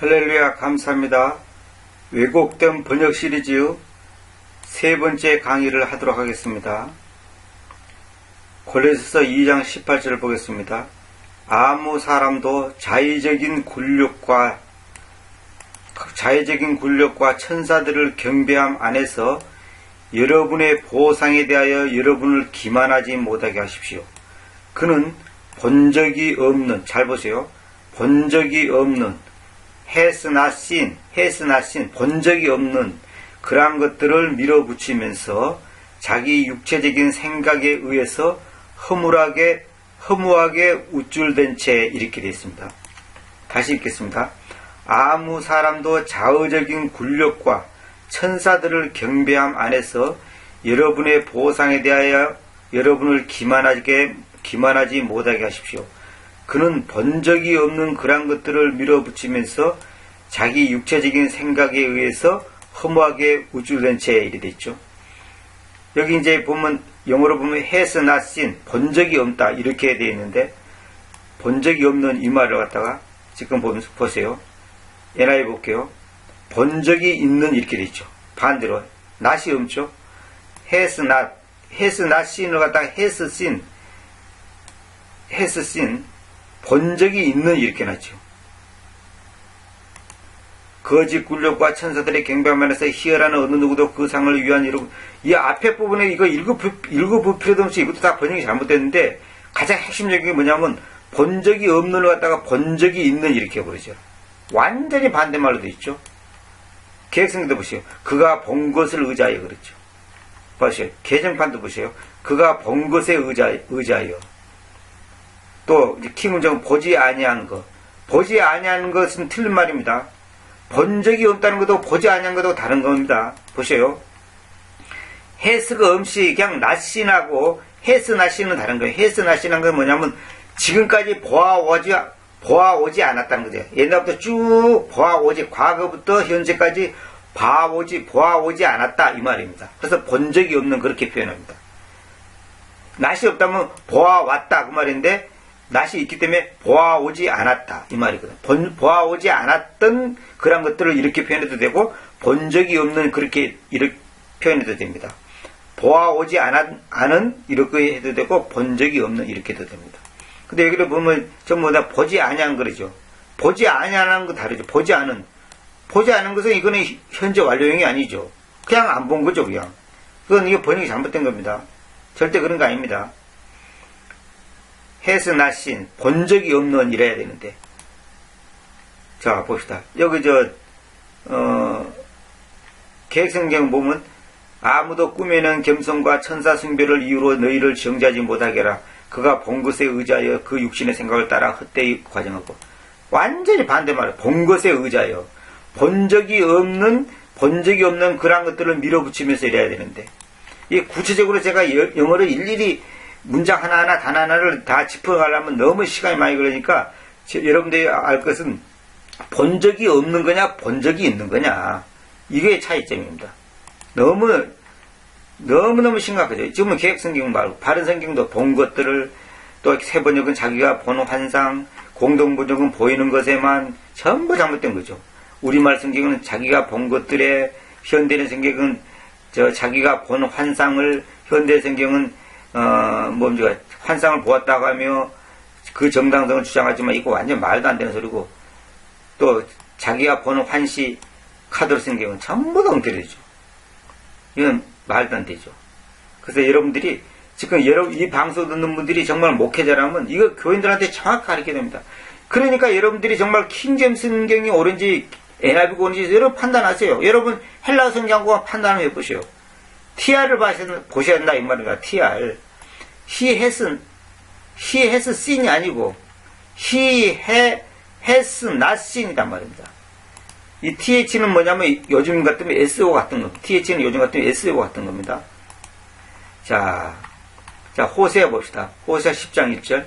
할렐루야, 감사합니다. 왜곡된 번역 시리즈 세 번째 강의를 하도록 하겠습니다. 골로새서 2장 18절을 보겠습니다. 아무 사람도 자의적인 굴욕과 천사들을 경배함 안에서 여러분의 보상에 대하여 여러분을 기만하지 못하게 하십시오. 그는 본적이 없는, 잘 보세요. 본적이 없는, has not seen, 본적이 없는 그러한 것들을 밀어붙이면서 자기 육체적인 생각에 의해서 허무하게 우쭐된 채 이렇게 되어 있습니다. 다시 읽겠습니다. 아무 사람도 자의적인 굴욕과 천사들을 경배함 안에서 여러분의 보상에 대하여 여러분을 기만하지 못하게 하십시오. 그는 본적이 없는 그러한 것들을 밀어붙이면서 자기 육체적인 생각에 의해서 허무하게 우쭐된 채 이렇게 되어 있죠. 여기 이제 보면 영어로 보면 has not seen, 본적이 없다 이렇게 되어 있는데 본적이 없는 이 말을 갖다가 지금 보세요. NIV 볼게요. 본적이 있는 이렇게 되어 있죠. 반대로 not이 없죠. has not seen을 갖다가 has seen 본적이 있는 이렇게 놨죠. 거짓 굴욕과 천사들의 경배함에서 희열하는 어느 누구도 그 상을 위한 이 앞에 부분에 이거 읽어볼 필요도 없이 이것도 다 번역이 잘못됐는데 가장 핵심적인 게 뭐냐면 본적이 없는을 갖다가 본적이 있는 이렇게 해버리죠. 완전히 반대말로 돼 있죠. 개혁성경도 보세요. 그가 본 것을 의지하여 그랬죠. 보세요. 개정판도 보세요. 그가 본 것에 의지하여. 또 킹문정은 보지 아니한 것. 보지 아니한 것은 틀린 말입니다. 본 적이 없다는 것도 보지 아니한 것도 다른 겁니다. 보세요. 해스가 없이 그냥 낫신하고 해스 낫신은 다른 거예요. 해스 낫신한 건 뭐냐면 지금까지 보아오지 않았다는 거죠. 옛날부터 쭉 보아오지, 과거부터 현재까지 보아오지 않았다 이 말입니다. 그래서 본 적이 없는 그렇게 표현합니다. 낫이 없다면 보아왔다 그 말인데 낫이 있기 때문에 보아오지 않았다 이 말이거든. 보아오지 않았던 그런 것들을 이렇게 표현해도 되고 본 적이 없는 이렇게 표현해도 됩니다. 보아오지 않은 이렇게 해도 되고 본 적이 없는 이렇게 해도 됩니다. 근데 여기를 보면 전부 다 보지 아니한 거죠. 보지 아니하는 거 다르죠. 보지 않은 것은 이거는 현재 완료형이 아니죠. 그냥 안 본 거죠. 그냥 그건 이거 번역이 잘못된 겁니다. 절대 그런 거 아닙니다. has not seen, 본 적이 없는 이래야 되는데. 자, 봅시다. 여기 계획성경 보면 아무도 꿈에는 겸손과 천사 숭배를 이유로 너희를 정죄하지 못하게 하라. 그가 본 것에 의지하여 그 육신의 생각을 따라 헛되이 과정하고. 완전히 반대말이에요. 본 것에 의지하여. 본 적이 없는 그러한 것들을 밀어붙이면서 이래야 되는데. 이 구체적으로 제가 영어를 일일이 문장 하나하나 단 하나를 다 짚어가려면 너무 시간이 많이 걸리니까 여러분들이 알 것은 본 적이 없는 거냐 본 적이 있는 거냐 이게 차이점입니다. 너무너무 심각하죠. 지금은 개혁성경 말고 바른 성경도 본 것들을 또 세번역은 자기가 본 환상 공동번역은 보이는 것에만 전부 잘못된 거죠. 우리말 성경은 자기가 본 것들에 현대인 성경은 자기가 본 환상을 현대 성경은 환상을 보았다고 하며 그 정당성을 주장하지만 이거 완전 말도 안 되는 소리고 또 자기가 보는 환시 카톨릭 성경은 전부 다 엉터리죠. 이건 말도 안 되죠. 그래서 여러분들이 지금 이 방송 듣는 분들이 정말 목회자라면 이거 교인들한테 정확히 가르쳐야 됩니다. 그러니까 여러분들이 정말 킹제임스 성경이 옳은지 NIV가 옳은지 여러분 판단하세요. 여러분 헬라어 성경하고 판단을 해보세요. TR을 보셔야 된다 이 말입니다. TR. He has seen이 아니고 He has not seen이란 말입니다. 이 TH는 뭐냐면 요즘 같으면 SO 같은 겁니다. TH는 요즘 같으면 SO 같은 겁니다. 자 호세아 봅시다. 호세아 10장 1절.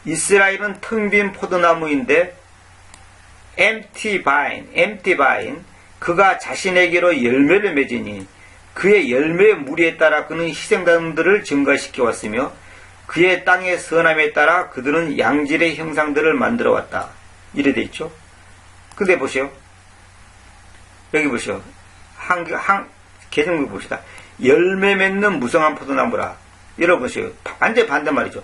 이스라엘은 텅 빈 포도나무인데 empty vine 그가 자신에게로 열매를 맺으니 그의 열매의 무리에 따라 그는 희생단들을 증가시켜 왔으며 그의 땅의 선함에 따라 그들은 양질의 형상들을 만들어 왔다. 이래 돼 있죠. 근데 보시오. 여기 보시오. 개정글 봅시다. 열매 맺는 무성한 포도나무라. 여러분 보시오. 완전 반대말이죠.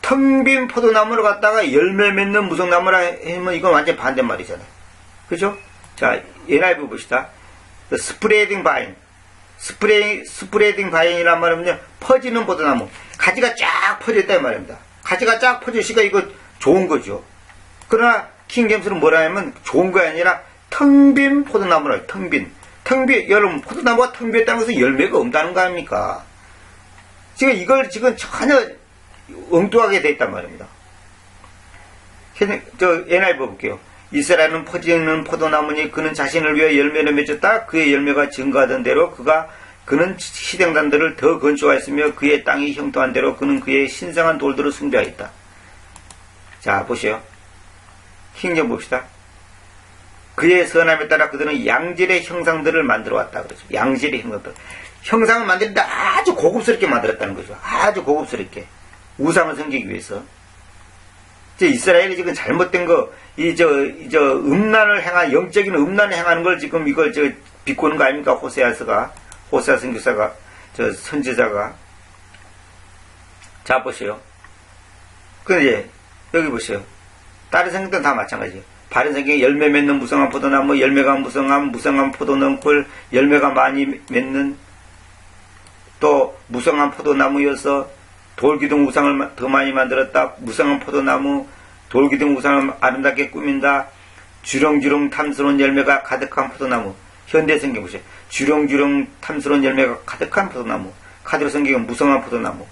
텅 빈 포도나무를 갖다가 열매 맺는 무성나무라 하면 이건 완전 반대말이잖아요. 그죠? 자, NIV 봅시다. 스프레딩 바인. 스프레딩 바인이란 말은요, 퍼지는 포도나무. 가지가 쫙 퍼졌다, 이 말입니다. 가지가 쫙 퍼지시니까 이거 좋은 거죠. 그러나, 킹제임스는 뭐라 하면 좋은 거 아니라 텅 빈 포도나무라, 텅 빈. 여러분, 포도나무가 텅 비었다는 것은 열매가 없다는 거 아닙니까? 지금 이걸 지금 전혀 엉뚱하게 돼 있단 말입니다. NIV 볼게요. 이스라엘은 퍼지는 포도나무니 그는 자신을 위해 열매를 맺었다. 그의 열매가 증가하던 대로 그는 시댕단들을 더 건축하였으며 그의 땅이 형통한 대로 그는 그의 신성한 돌들을 숭배하였다. 자, 보시오. 킹정 봅시다. 그의 선함에 따라 그들은 양질의 형상들을 만들어 왔다. 그러죠. 양질의 형상들. 형상을 만드는데 아주 고급스럽게 만들었다는 거죠. 아주 고급스럽게. 우상을 섬기기 위해서. 이스라엘이 지금 잘못된 거, 음란을 영적인 음란을 행하는 걸 지금 이걸 비꼬는 거 아닙니까? 호세아 선교사가, 선지자가. 자, 보세요. 근데, 여기 보세요. 다른 성경들은 다 마찬가지예요. 바른 성경에 열매 맺는 무성한 포도나무, 열매가 무성한 포도나무를 열매가 많이 맺는, 또, 무성한 포도나무여서 돌기둥 우상을 더 많이 만들었다. 무성한 포도나무, 돌기둥 우상을 아름답게 꾸민다. 주렁주렁 탐스러운 열매가 가득한 포도나무. 현대 성경 보세요. 주렁주렁 탐스러운 열매가 가득한 포도나무. 카드로 성경은 무성한 포도나무.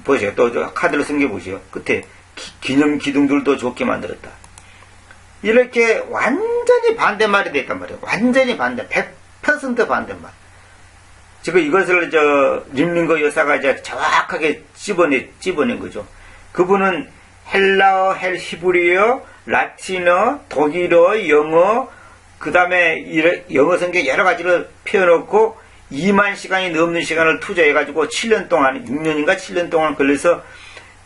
보세요. 또 카드로 성경 보세요. 끝에 기념 기둥들도 좋게 만들었다. 이렇게 완전히 반대말이 됐단 말이에요. 완전히 반대. 100% 반대말. 지금 이것을 림링거 여사가 이제 정확하게 찝어낸 거죠. 그분은 헬라어, 히브리어, 라틴어, 독일어, 영어, 그 다음에 영어 성경 여러 가지를 펴놓고 2만 시간이 넘는 시간을 투자해가지고 7년 동안, 6년인가 7년 동안 걸려서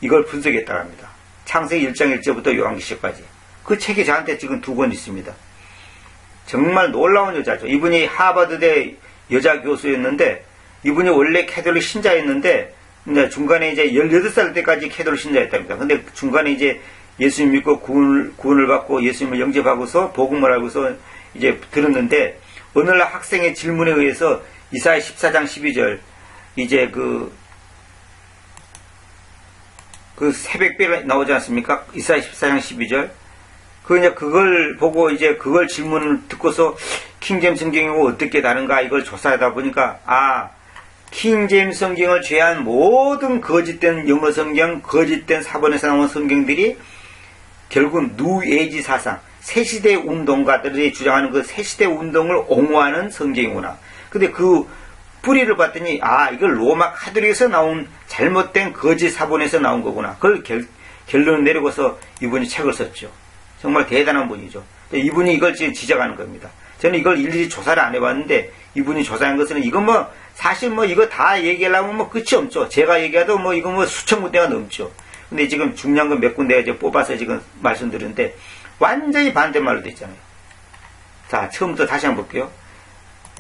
이걸 분석했다고 합니다. 창세기 1장 1절부터 요한계시록까지. 그 책이 저한테 지금 2권 있습니다. 정말 놀라운 여자죠. 이분이 하버드대 여자 교수였는데, 이분이 원래 캐톨릭 신자였는데, 이제 중간에 이제 18살 때까지 캐톨릭 신자였답니다. 근데 중간에 이제 예수님 믿고 구원을 받고 예수님을 영접하고서 복음을 알고서 이제 들었는데, 어느 날 학생의 질문에 의해서 이사야 14장 12절, 이제 그 새벽별에 나오지 않습니까? 이사야 14장 12절. 그걸 보고 이제 그걸 질문을 듣고서 킹제임스 성경하고 어떻게 다른가 이걸 조사하다 보니까 킹제임스 성경을 제외한 모든 거짓된 영어 성경, 거짓된 사본에서 나온 성경들이 결국 누에이지 사상, 새시대 운동가들이 주장하는 그 새시대 운동을 옹호하는 성경이구나. 근데 그 뿌리를 봤더니 이걸 로마 카톨릭에서 나온 잘못된 거짓 사본에서 나온 거구나. 그걸 결론을 내리고서 이분이 책을 썼죠. 정말 대단한 분이죠. 이분이 이걸 지금 지적하는 겁니다. 저는 이걸 일일이 조사를 안 해봤는데 이분이 조사한 것은 이거 사실 이거 다 얘기하려면 끝이 없죠. 제가 얘기해도 이거 수천 군데가 넘죠. 근데 지금 중요한 건 몇 군데가 이제 뽑아서 지금 말씀드렸는데 완전히 반대말로 돼 있잖아요. 자, 처음부터 다시 한번 볼게요.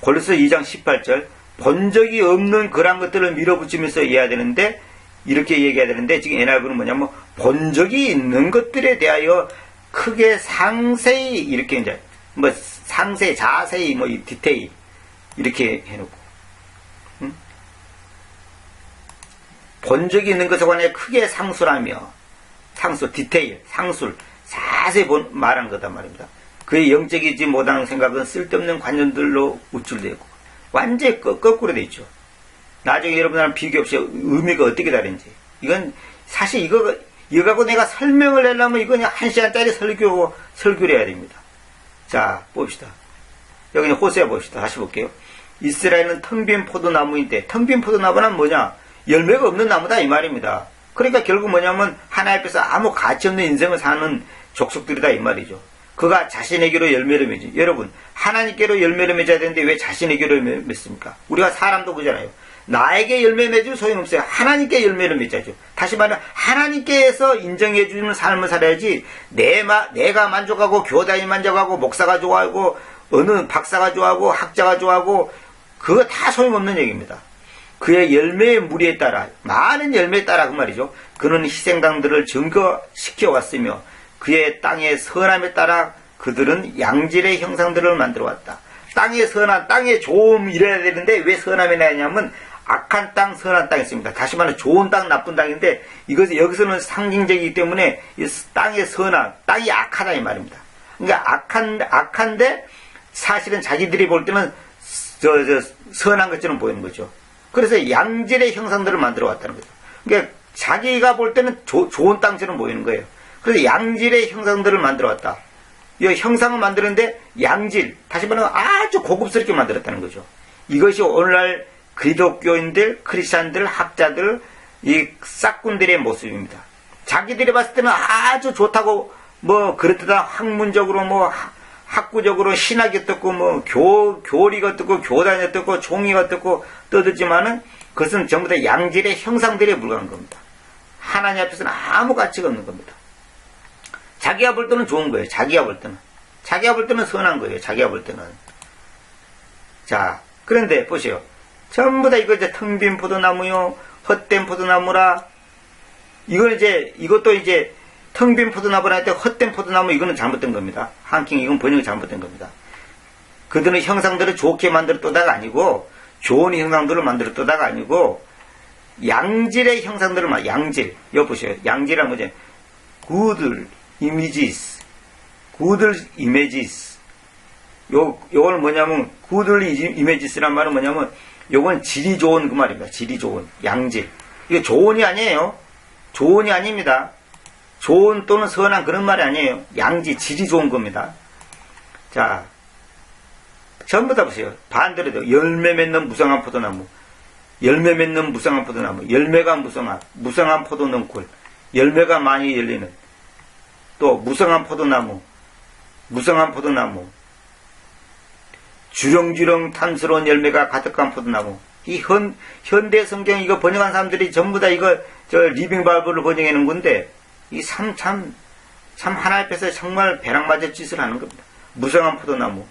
골로새 2장 18절. 본 적이 없는 그런 것들을 밀어붙이면서 이해해야 되는데 이렇게 얘기해야 되는데 지금 NIV는 뭐냐면 본 적이 있는 것들에 대하여 크게 상세히 이렇게 이제 상세 자세히 디테일 이렇게 해놓고 본 적이 있는 것에 관해 크게 상술하며 디테일 상술 자세히 말한 거단 말입니다. 그의 영적이지 못한 생각은 쓸데없는 관념들로 우쭐되고 완전히 거꾸로 돼 있죠. 나중에 여러분들은 비교 없이 의미가 어떻게 다른지 이건 사실 이거 갖고 내가 설명을 하려면 이거 그냥 1시간짜리 설교를 해야 됩니다. 자, 봅시다. 여기 호세아 봅시다. 다시 볼게요. 이스라엘은 텅 빈 포도나무인데, 텅 빈 포도나무는 뭐냐? 열매가 없는 나무다 이 말입니다. 그러니까 결국 뭐냐면 하나님 앞에서 아무 가치 없는 인생을 사는 족속들이다 이 말이죠. 그가 자신에게로 열매를 맺지. 여러분, 하나님께로 열매를 맺어야 되는데 왜 자신에게로 맺습니까? 우리가 사람도 보잖아요. 나에게 열매 맺으면 소용없어요. 하나님께 열매를 맺자죠. 다시 말하면 하나님께서 인정해 주는 삶을 살아야지 내가 만족하고 교단이 만족하고 목사가 좋아하고 어느 박사가 좋아하고 학자가 좋아하고 그거 다 소용없는 얘기입니다. 그의 열매의 무리에 따라 많은 열매에 따라 그 말이죠. 그는 희생당들을 증거시켜 왔으며 그의 땅의 선함에 따라 그들은 양질의 형상들을 만들어 왔다. 땅의 선함, 땅의 좋음 이래야 되는데 왜 선함이 나냐면 악한 땅, 선한 땅이 있습니다. 다시 말하면 좋은 땅, 나쁜 땅인데 이것은 여기서는 상징적이기 때문에 이 땅의 선함, 땅이 악하다 이 말입니다. 그러니까 악한데 사실은 자기들이 볼 때는 선한 것처럼 보이는 거죠. 그래서 양질의 형상들을 만들어 왔다는 거죠. 그러니까 자기가 볼 때는 좋은 땅처럼 보이는 거예요. 그래서 양질의 형상들을 만들어 왔다. 이 형상을 만드는데 양질, 다시 말하면 아주 고급스럽게 만들었다는 거죠. 이것이 오늘날 기독교인들, 크리스찬들, 학자들, 이 싹군들의 모습입니다. 자기들이 봤을 때는 아주 좋다고 뭐 그렇다 학문적으로 뭐 학구적으로 신학이 어떻고 뭐 교리가 어떻고 교단이 어떻고 종이가 어떻고 떠들지만은 그것은 전부 다 양질의 형상들에 불과한 겁니다. 하나님 앞에서는 아무 가치가 없는 겁니다. 자기가 볼 때는 좋은 거예요. 자기가 볼 때는 선한 거예요. 자기가 볼 때는. 자, 그런데 보세요. 전부 다 이거 이제 텅 빈 포도나무요, 헛된 포도나무라. 이것도 이제 텅 빈 포도나무라 할 때 헛된 포도나무 이거는 잘못된 겁니다. 한킹 이건 번역이 잘못된 겁니다. 그들은 형상들을 좋게 만들었다가 아니고 좋은 형상들을 만들었다가 아니고 양질의 형상들을 양질. 여기 보세요. 양질이란 뭐죠? good images. 요걸 뭐냐면 good images란 말은 뭐냐면 요건 질이 좋은 그 말입니다. 질이 좋은 양질. 이게 좋은이 아니에요. 좋은이 아닙니다. 좋은 또는 선한 그런 말이 아니에요. 양지, 질이 좋은 겁니다. 자, 전부 다 보세요. 반대로도 열매 맺는 무성한 포도나무, 열매 맺는 무성한 포도나무, 열매가 무성한 포도는 꿀, 열매가 많이 열리는 또 무성한 포도나무, 주렁주렁 탐스러운 열매가 가득한 포도나무. 이 현대 성경 이거 번역한 사람들이 전부 다 이거 리빙 바이블을 번역하는 건데 이 참 하나님 앞에서 정말 벼락 맞을 짓을 하는 겁니다. 무성한 포도나무.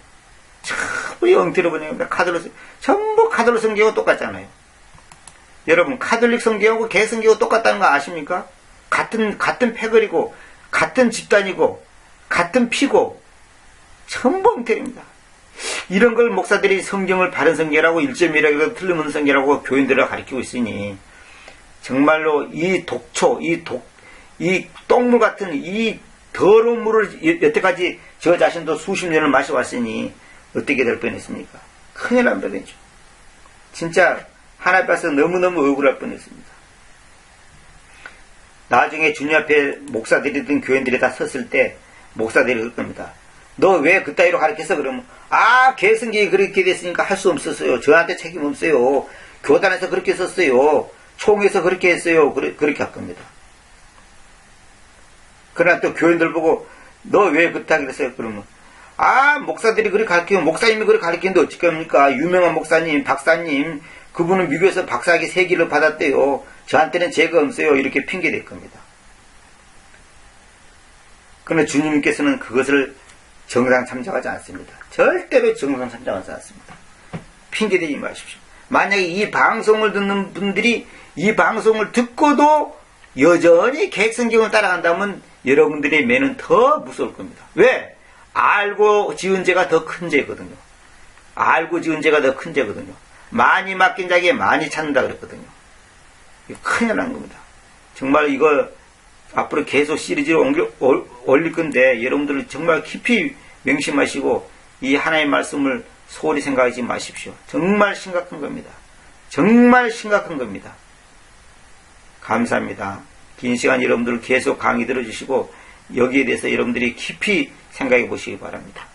전부 영태로 번역합니다. 전부 카톨릭 성경하고 똑같잖아요. 여러분 카톨릭 성경하고 개 성경하고 똑같다는 거 아십니까? 같은 패거리고 같은 집단이고 같은 피고 전부 엉터리입니다. 이런 걸 목사들이 성경을 바른 성경이라고 1.1이라고 틀리는 성경이라고 교인들을 가르치고 있으니 정말로 이 독초, 이 똥물 같은 이 더러운 물을 여태까지 저 자신도 수십 년을 마셔왔으니 어떻게 될 뻔했습니까? 큰일 날 뻔했죠. 진짜 하나님 앞에서 너무너무 억울할 뻔했습니다. 나중에 주님 앞에 목사들이든 교인들이 다 섰을 때 목사들이 그럴 겁니다. 너 왜 그따위로 가르쳤어? 그러면 개성경이 그렇게 됐으니까 할 수 없었어요. 저한테 책임 없어요. 교단에서 그렇게 썼어요. 총회에서 그렇게 했어요. 그렇게 할 겁니다. 그러나 또 교인들 보고 너 왜 그따 그랬어요? 그러면 목사들이 그렇게 가르치면 목사님이 그렇게 가르치는데 어떻게 합니까? 유명한 목사님, 박사님 그분은 미국에서 박사학위 3개를 받았대요. 저한테는 죄가 없어요. 이렇게 핑계댈 겁니다. 그러나 주님께서는 그것을 정상 참작하지 않습니다. 절대로 정상 참작하지 않습니다. 핑계대지 마십시오. 만약에 이 방송을 듣는 분들이 이 방송을 듣고도 여전히 계획성경을 따라간다면 여러분들의 매는 더 무서울 겁니다. 왜? 알고 지은 죄가 더 큰 죄거든요. 알고 지은 죄가 더 큰 죄거든요. 많이 맡긴 자에게 많이 찾는다 그랬거든요. 이거 큰일 난 겁니다. 정말 이거 앞으로 계속 시리즈로 올릴 건데 여러분들은 정말 깊이 명심하시고 이 하나님의 말씀을 소홀히 생각하지 마십시오. 정말 심각한 겁니다. 정말 심각한 겁니다. 감사합니다. 긴 시간 여러분들 계속 강의 들어주시고 여기에 대해서 여러분들이 깊이 생각해 보시기 바랍니다.